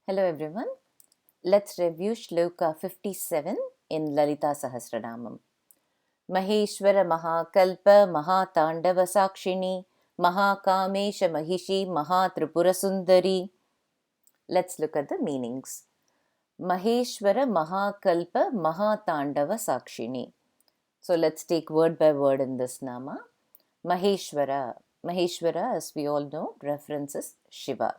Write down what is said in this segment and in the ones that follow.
Hello everyone. Let's review Shloka 57 in Lalita Sahasranamam. Maheshvara mahākalpa mahātāṇḍava sākśhiṇī mahākāmeśa mahiśhī mahātripura sundarī. Let's look at the meanings. Maheshvara mahākalpa mahātāṇḍava sākśhiṇī. So let's take word by word in this nama. Maheshvara. Maheshvara, as we all know, references Shiva.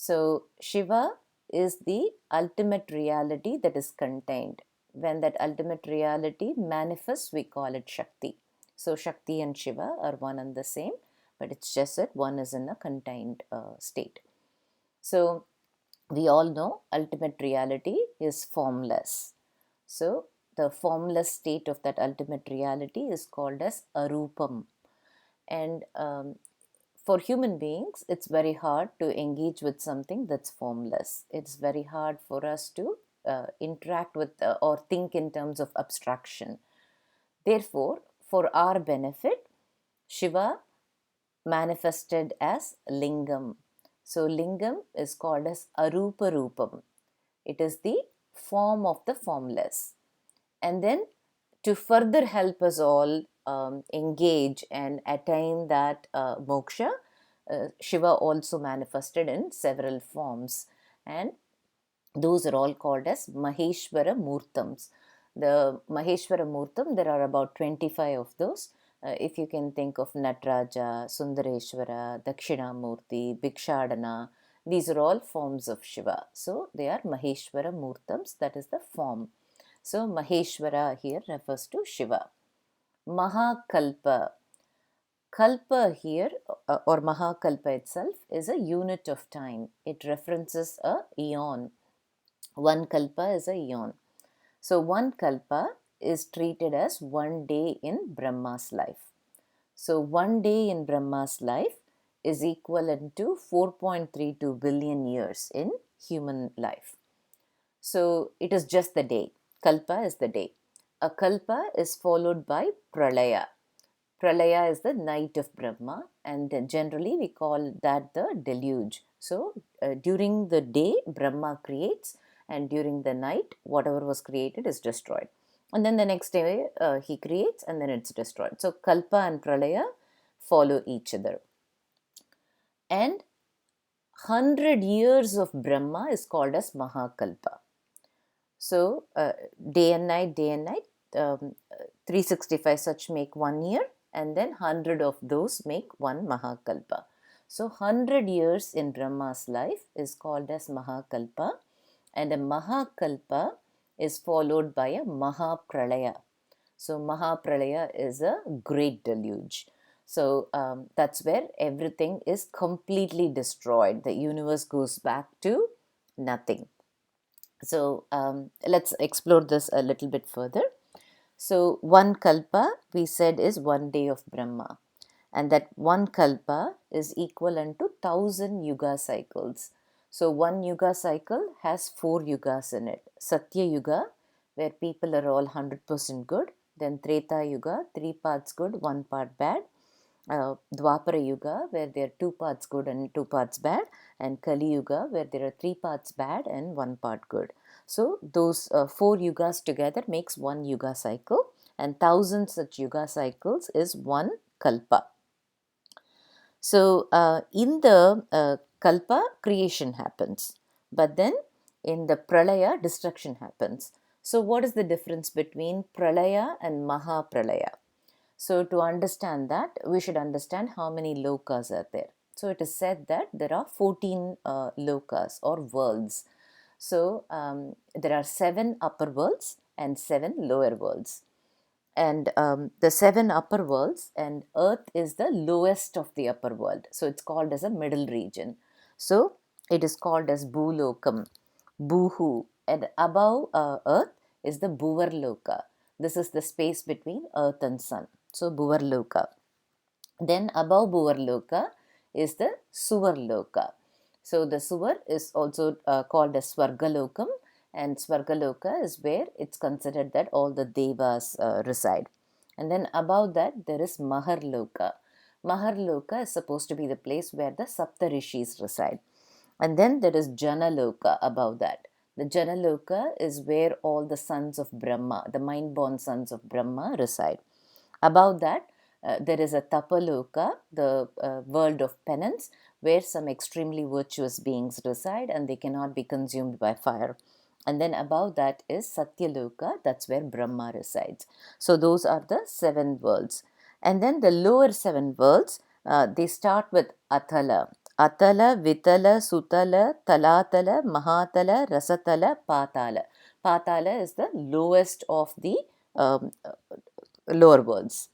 So Shiva is the ultimate reality that is contained. When that ultimate reality manifests, we call it Shakti. So Shakti and Shiva are one and the same, but it's just that one is in a contained state. So we all know ultimate reality is formless. So the formless state of that ultimate reality is called as arupam. And for human beings, it's very hard to engage with something that's formless. It's very hard for us to interact with or think in terms of abstraction. Therefore, for our benefit, Shiva manifested as Lingam. So, Lingam is called as Arupa Rupam. It is the form of the formless. And then, to further help us all engage and attain that moksha, Shiva also manifested in several forms, and those are all called as Maheshvara Murtams. The Maheshvara Murtam, there are about 25 of those. If you can think of Natraja, Sundareshwara, Dakshinamurti, Bhikshadana, these are all forms of Shiva. So they are Maheshvara Murtams, that is the form. So Maheshvara here refers to Shiva. Mahākalpa. Kalpa here or Mahākalpa itself is a unit of time. It references a eon. One kalpa is a eon. So one kalpa is treated as one day in Brahma's life. So one day in Brahma's life is equivalent to 4.32 billion years in human life. So it is just the day. Kalpa is the day. A kalpa is followed by pralaya. Pralaya is the night of Brahma, and generally we call that the deluge. So during the day, Brahma creates, and during the night, whatever was created is destroyed. And then the next day, he creates, and then it's destroyed. So Kalpa and Pralaya follow each other. And 100 years of Brahma is called as Mahākalpa. So day and night, 365 such make 1 year, and then 100 of those make one Mahākalpa. So 100 years in Brahma's life is called as Mahākalpa, and a Mahākalpa is followed by a Mahapralaya. So Mahapralaya is a great deluge. So that's where everything is completely destroyed. The universe goes back to nothing. So let's explore this a little bit further. So one kalpa we said is 1 day of Brahma, and that one kalpa is equivalent to 1,000 yuga cycles. So one yuga cycle has 4 yugas in it. Satya Yuga, where people are all 100% good. Then Treta Yuga, 3 parts good, 1 part bad. Dwapara Yuga, where there are 2 parts good and 2 parts bad, and Kali Yuga, where there are 3 parts bad and 1 part good. So those 4 yugas together makes 1 yuga cycle, and 1,000 such yuga cycles is 1 kalpa. So in the kalpa, creation happens, but then in the pralaya, destruction happens. So what is the difference between pralaya and mahapralaya? So to understand that, we should understand how many lokas are there. So it is said that there are 14 lokas or worlds. So there are 7 upper worlds and 7 lower worlds. And the 7 upper worlds, and Earth is the lowest of the upper world. So it's called as a middle region. So it is called as Bhulokam, Bhuhu, and above Earth is the Bhuvarloka. This is the space between Earth and Sun. So Bhuvarloka. Then above Bhuvarloka is the Suvarloka. So the Suvar is also called as Swargalokam, and Swargaloka is where it's considered that all the devas reside. And then above that there is Maharloka. Maharloka is supposed to be the place where the Saptarishis reside. And then there is Janaloka above that. The Janaloka is where all the sons of Brahma, the mind-born sons of Brahma, reside. Above that, there is a Tapaloka, the world of penance, where some extremely virtuous beings reside and they cannot be consumed by fire. And then above that is Satyaloka, that's where Brahma resides. So those are the 7 worlds. And then the lower 7 worlds, they start with Athala. Atala, Vitala, Sutala, Talatala, Mahatala, Rasatala, Patala. Patala is the lowest of the lower worlds.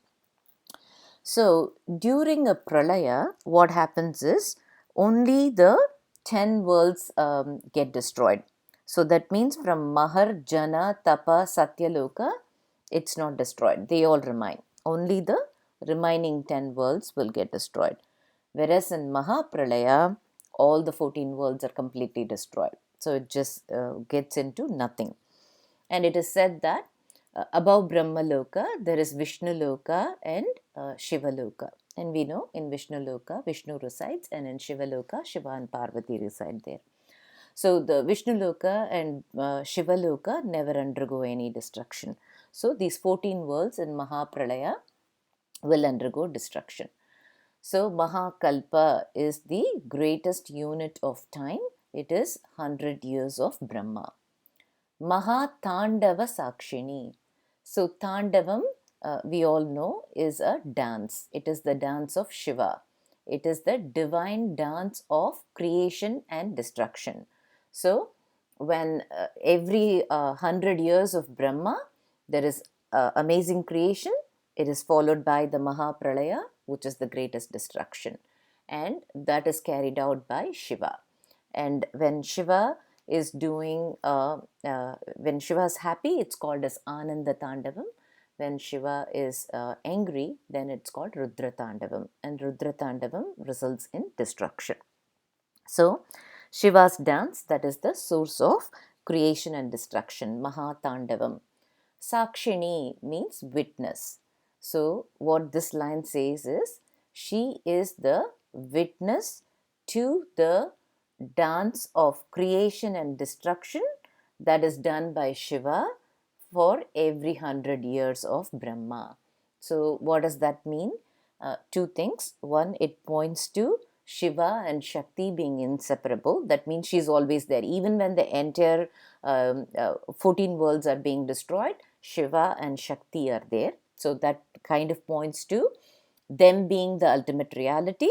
So during a pralaya, what happens is only the 10 worlds get destroyed. So that means from Mahar, Jana, Tapa, Satyaloka, it's not destroyed. They all remain. Only the remaining 10 worlds will get destroyed. Whereas in Mahapralaya, all the 14 worlds are completely destroyed. So it just gets into nothing. And it is said that above Brahma Loka, there is Vishnu Loka and Shiva Loka. And we know in Vishnu Loka, Vishnu resides, and in Shiva Loka, Shiva and Parvati reside there. So the Vishnu Loka and Shiva Loka never undergo any destruction. So these 14 worlds in Mahapralaya will undergo destruction. So mahākalpa is the greatest unit of time. It is 100 years of Brahma. mahātāṇḍava sākśhiṇī. So Tāndavam, we all know, is a dance. It is the dance of Shiva. It is the divine dance of creation and destruction. So when every 100 years of Brahma, there is amazing creation. It is followed by the Mahapralaya, which is the greatest destruction. And that is carried out by Shiva. And when Shiva is doing, when Shiva is happy, it's called as Ananda Tandavam. When Shiva is angry, then it's called Rudra Tandavam. And Rudra Tandavam results in destruction. So, Shiva's dance, that is the source of creation and destruction, mahātāṇḍavam. Sākśhiṇī means witness. So, what this line says is, she is the witness to the dance of creation and destruction that is done by Shiva for every 100 years of Brahma. So, what does that mean? Two things. One, it points to Shiva and Shakti being inseparable. That means she's always there. Even when the entire 14 worlds are being destroyed, Shiva and Shakti are there. So that kind of points to them being the ultimate reality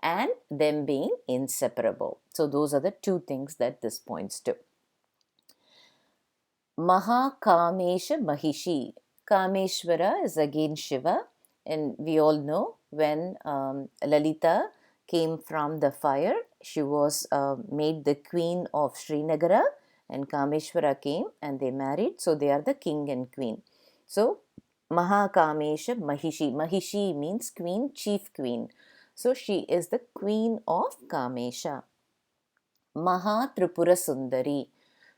and them being inseparable. So those are the two things that this points to. mahākāmeśa mahishī. Kameshvara is again Shiva, and we all know when Lalita came from the fire, she was made the queen of Srinagara, and Kameshvara came and they married, so they are the king and queen. So mahākāmeśa mahishī. Mahishī means queen, chief queen. So she is the queen of Kamesha. Mahātripura sundarī.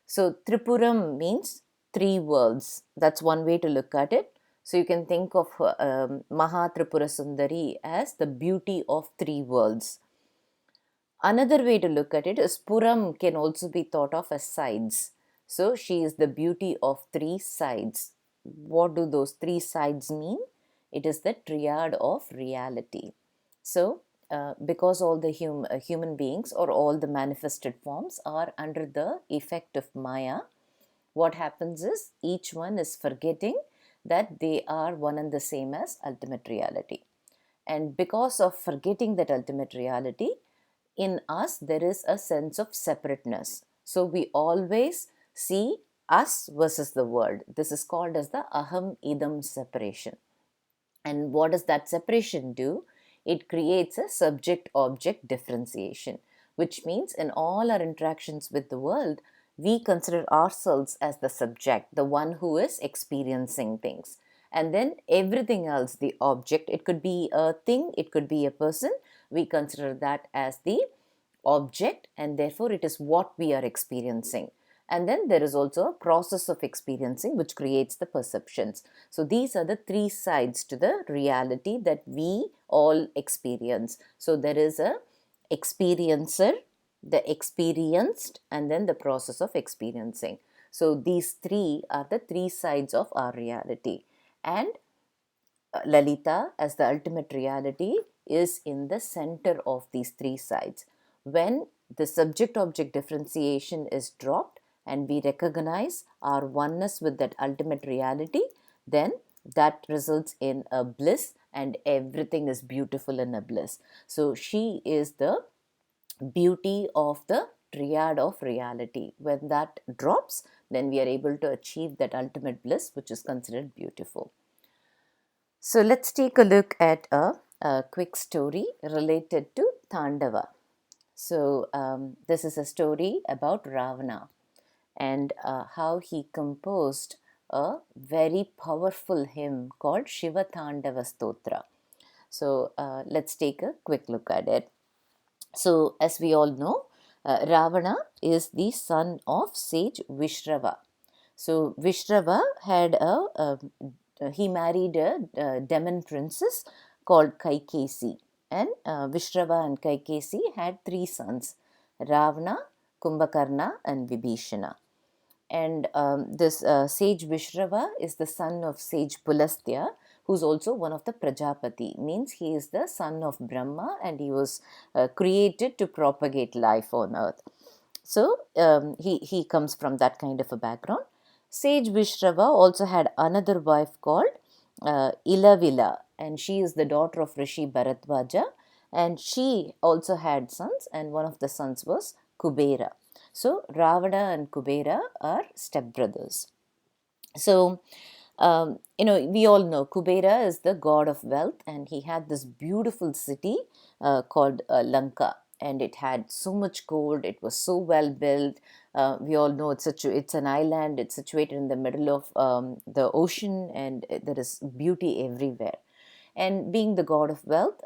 So Tripuram means 3 worlds. That's one way to look at it. So you can think of Mahātripura Sundari as the beauty of 3 worlds. Another way to look at it is Puram can also be thought of as sides. So she is the beauty of 3 sides. What do those 3 sides mean? It is the triad of reality. So because all the human beings or all the manifested forms are under the effect of Maya, what happens is each one is forgetting that they are one and the same as ultimate reality. And because of forgetting that ultimate reality, in us there is a sense of separateness. So we always see us versus the world. This is called as the aham idam separation. And what does that separation do? It creates a subject-object differentiation, which means in all our interactions with the world, we consider ourselves as the subject, the one who is experiencing things. And then everything else, the object, it could be a thing, it could be a person, we consider that as the object, and therefore it is what we are experiencing. And then there is also a process of experiencing which creates the perceptions. So these are the 3 sides to the reality that we all experience. So there is a experiencer, the experienced, and then the process of experiencing. So these three are the three sides of our reality. And Lalita, as the ultimate reality, is in the center of these three sides. When the subject-object differentiation is dropped and we recognize our oneness with that ultimate reality, then that results in a bliss, and everything is beautiful in a bliss. So she is the beauty of the triad of reality. When that drops, then we are able to achieve that ultimate bliss, which is considered beautiful. So let's take a look at a quick story related to Tāṇḍava. So this is a story about Ravana and how he composed a very powerful hymn called Shiva Tāṇḍava Stotra. So let's take a quick look at it. So as we all know, Ravana is the son of sage Vishrava. So Vishrava had he married a demon princess called Kaikesi, and Vishrava and Kaikesi had three sons: Ravana, Kumbhakarna, and Vibhishana. And this sage Vishrava is the son of sage Pulastya, who's also one of the Prajapati, means he is the son of Brahma, and he was created to propagate life on earth. So he comes from that kind of a background. Sage Vishrava also had another wife called Ilavila, and she is the daughter of Rishi Bharadwaja, and she also had sons, and one of the sons was Kubera. So Ravana and Kubera are stepbrothers. So we all know Kubera is the god of wealth, and he had this beautiful city called Lanka, and it had so much gold. It was so well built. We all know it's an island. It's situated in the middle of the ocean, and there is beauty everywhere. And being the god of wealth,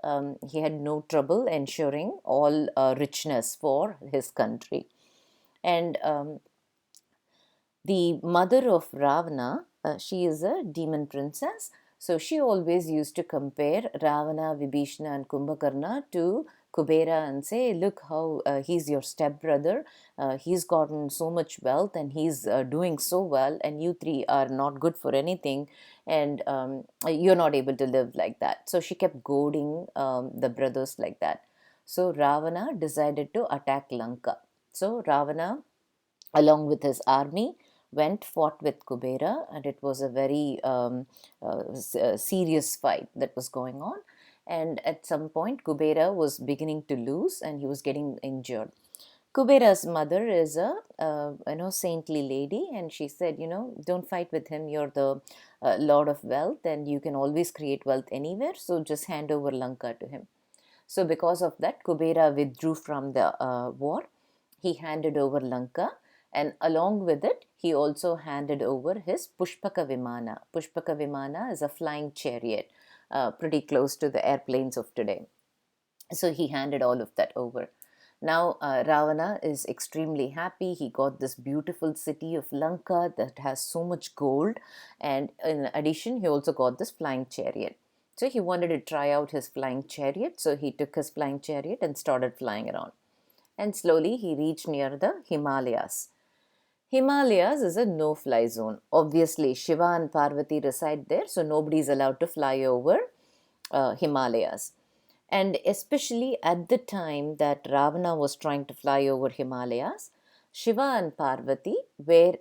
he had no trouble ensuring all richness for his country. And the mother of Ravana, she is a demon princess. So she always used to compare Ravana, Vibhishana, and Kumbhakarna to Kubera and say, look how he's your stepbrother. He's gotten so much wealth and he's doing so well, and you three are not good for anything, and you're not able to live like that. So she kept goading the brothers like that. So Ravana decided to attack Lanka. So Ravana, along with his army, fought with Kubera, and it was a very serious fight that was going on. And at some point, Kubera was beginning to lose, and he was getting injured. Kubera's mother is a saintly lady, and she said, don't fight with him. You're the lord of wealth, and you can always create wealth anywhere. So just hand over Lanka to him. So because of that, Kubera withdrew from the war. He handed over Lanka, and along with it, he also handed over his Pushpaka Vimana. Pushpaka Vimana is a flying chariot, pretty close to the airplanes of today. So he handed all of that over. Now Ravana is extremely happy. He got this beautiful city of Lanka that has so much gold, and in addition, he also got this flying chariot. So he wanted to try out his flying chariot. So he took his flying chariot and started flying around. And slowly he reached near the Himalayas. Himalayas is a no-fly zone. Obviously, Shiva and Parvati reside there, so nobody is allowed to fly over Himalayas. And especially at the time that Ravana was trying to fly over Himalayas, Shiva and Parvati were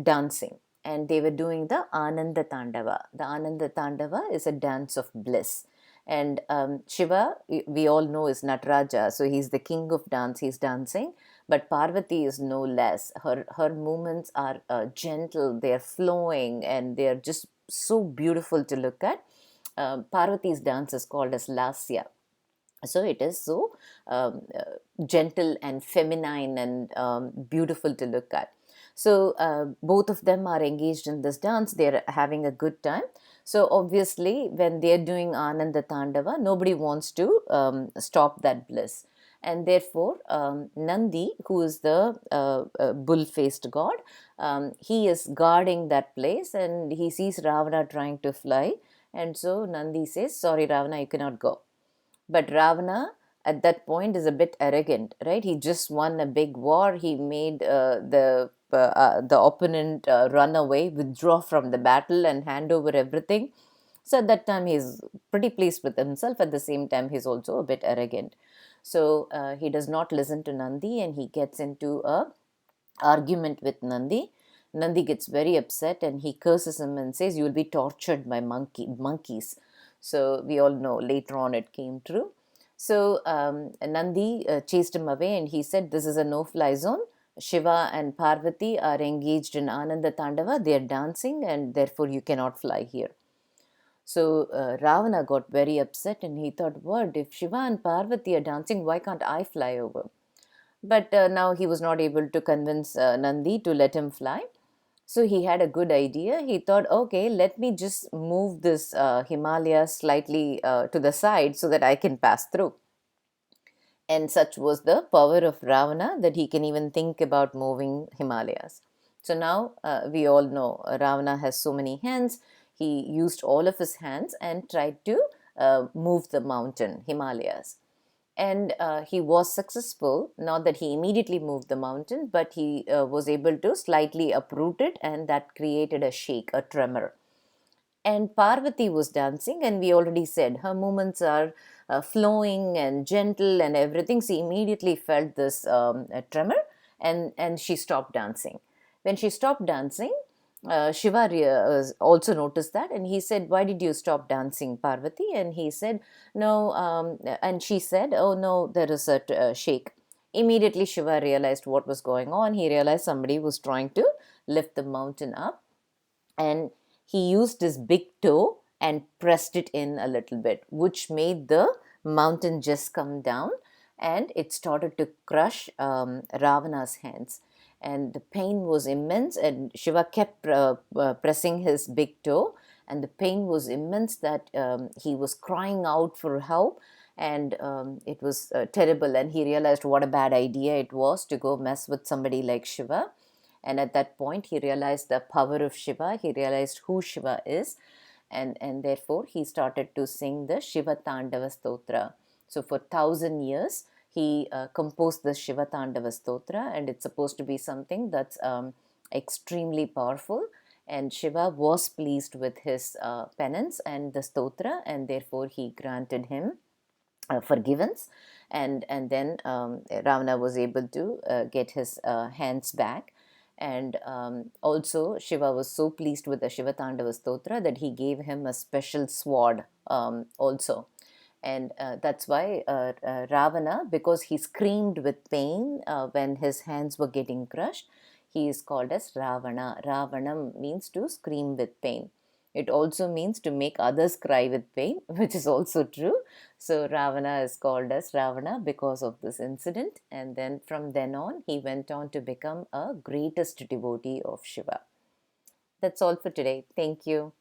dancing, and they were doing the Ananda Tāṇḍava. The Ananda Tāṇḍava is a dance of bliss. And Shiva, we all know, is Nataraja, so he's the king of dance, he's dancing. But Parvati is no less. Her movements are gentle, they're flowing, and they're just so beautiful to look at. Parvati's dance is called as Lasya. So it is so gentle and feminine and beautiful to look at. So both of them are engaged in this dance. They're having a good time. So obviously, when they're doing Ananda Tāṇḍava, nobody wants to stop that bliss. And therefore, Nandi, who is the bull-faced god, he is guarding that place, and he sees Ravana trying to fly. And so Nandi says, sorry, Ravana, you cannot go. But Ravana at that point is a bit arrogant, right? He just won a big war. He made the opponent run away, withdraw from the battle, and hand over everything. So at that time, he's pretty pleased with himself. At the same time, he's also a bit arrogant. So he does not listen to Nandi, and he gets into a argument with Nandi. Nandi gets very upset and he curses him and says, "You will be tortured by monkeys." So we all know later on it came true. So Nandi chased him away and he said, "This is a no-fly zone. Shiva and Parvati are engaged in Ananda Tāṇḍava. They are dancing and therefore you cannot fly here." So Ravana got very upset and he thought, "What? If Shiva and Parvati are dancing, why can't I fly over?" But now he was not able to convince Nandi to let him fly. So he had a good idea. He thought, okay, let me just move this Himalaya slightly to the side so that I can pass through. And such was the power of Ravana that he can even think about moving Himalayas. So now we all know Ravana has so many hands. He used all of his hands and tried to move the mountain, Himalayas. And he was successful. Not that he immediately moved the mountain, but he was able to slightly uproot it, and that created a shake, a tremor. And Parvati was dancing, and we already said her movements are flowing and gentle and everything. She immediately felt this tremor, and she stopped dancing. When she stopped dancing, Shiva also noticed that, and he said, "Why did you stop dancing, Parvati?" And he said, "No," and she said, "Oh no, there is a shake." Immediately Shiva realized what was going on. He realized somebody was trying to lift the mountain up, and he used his big toe and pressed it in a little bit, which made the mountain just come down, and it started to crush Ravana's hands. And the pain was immense, and Shiva kept pressing his big toe, and the pain was immense that he was crying out for help, and it was terrible. And he realized what a bad idea it was to go mess with somebody like Shiva. And at that point, he realized the power of Shiva. He realized who Shiva is. And therefore, he started to sing the Shiva Tāṇḍava Stotra. So for 1,000 years, he composed the Shiva Tāṇḍava Stotra. And it's supposed to be something that's extremely powerful. And Shiva was pleased with his penance and the Stotra. And therefore, he granted him forgiveness. And then Ravana was able to get his hands back. And also Shiva was so pleased with the Shiva Tāṇḍava Stotra that he gave him a special sword also. And that's why Ravana, because he screamed with pain when his hands were getting crushed, he is called as Ravana. Ravanam means to scream with pain. It also means to make others cry with pain, which is also true. So Ravana is called as Ravana because of this incident. And then from then on, he went on to become a greatest devotee of Shiva. That's all for today. Thank you.